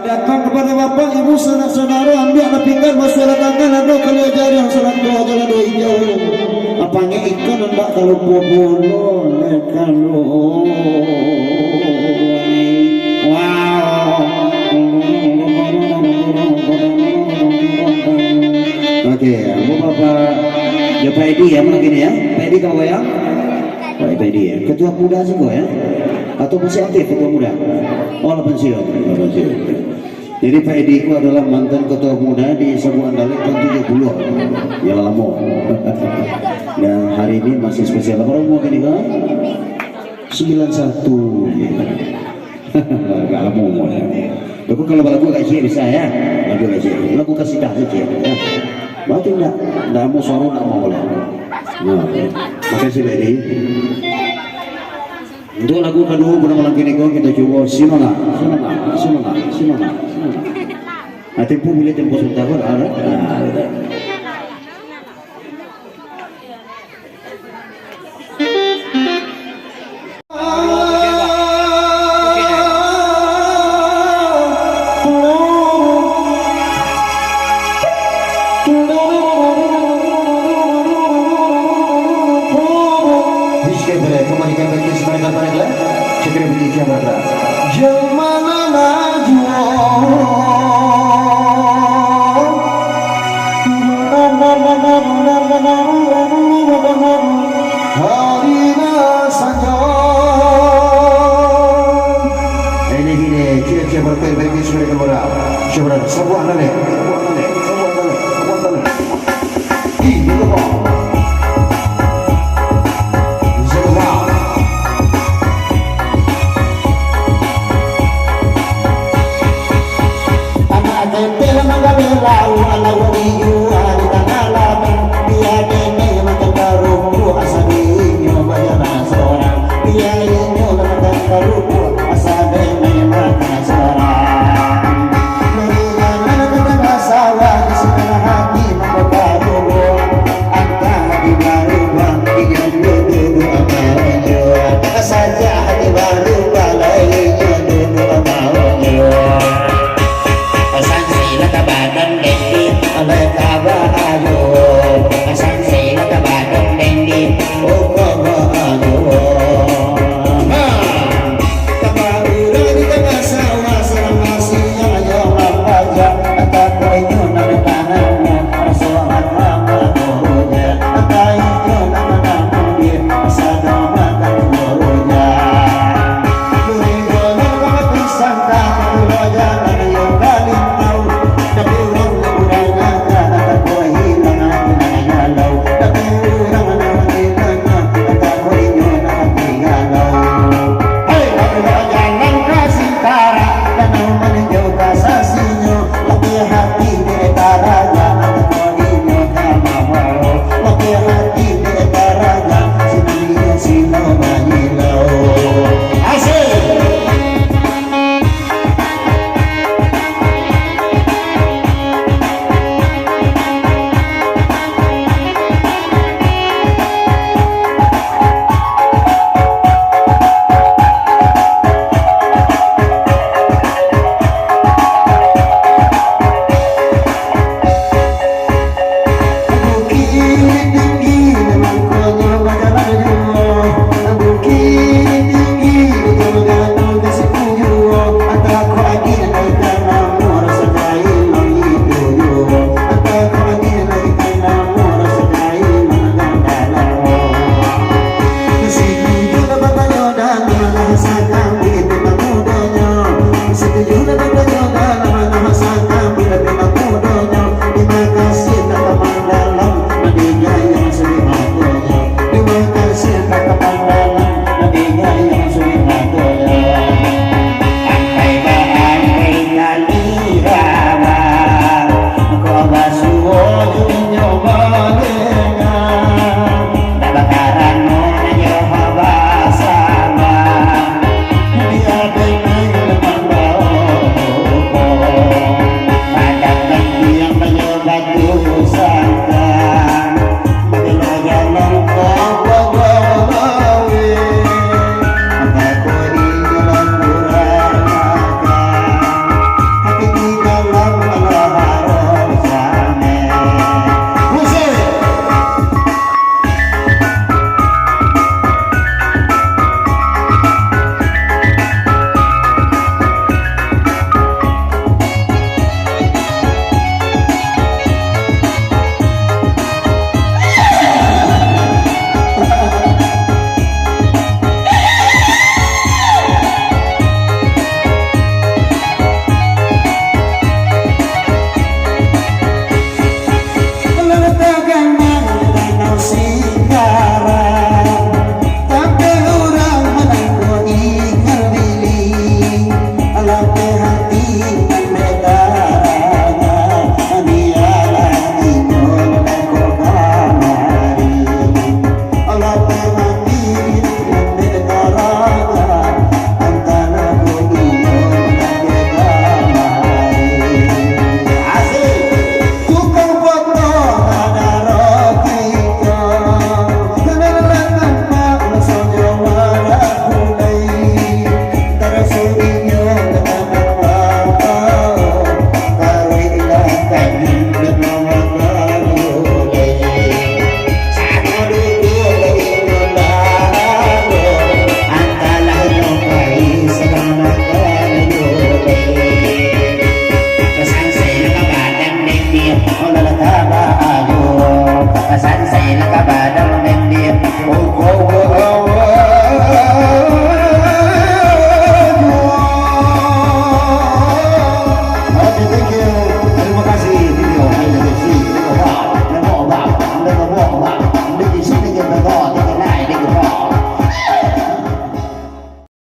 Datang kepada bapak, ibu, sanak-saudara, ambil ada pinggan, masuk ada tangan, ada kalau jari yang salat dua jalan dua hijau. Apanya ikan enggak kalau bolo, kalau wow. Oke, aku bapak ya Pak Edi ya mungkin ya. Pak Edi kamu ya? Pak Edi ya. Ketua muda sih kok ya? Atau masih aktif ketua muda? Oh, pensiun. Jadi Pak Edi itu adalah mantan ketua muda di Sabu Andalek tahun 70 ya lama. Dan hari ini masih spesial. Apa umur ini kan? 91. Gak lama umurnya. Tapi kalau lagu kasih bisa ya, lagu kasih dah saja. Ya. Berarti enggak mau suara enggak mau lah. Nah, makasih Pak Edi. Untuk lagu kedua pada malam ini kita coba Simona. Nah, tempo bila tempo sebentar ada. Setuju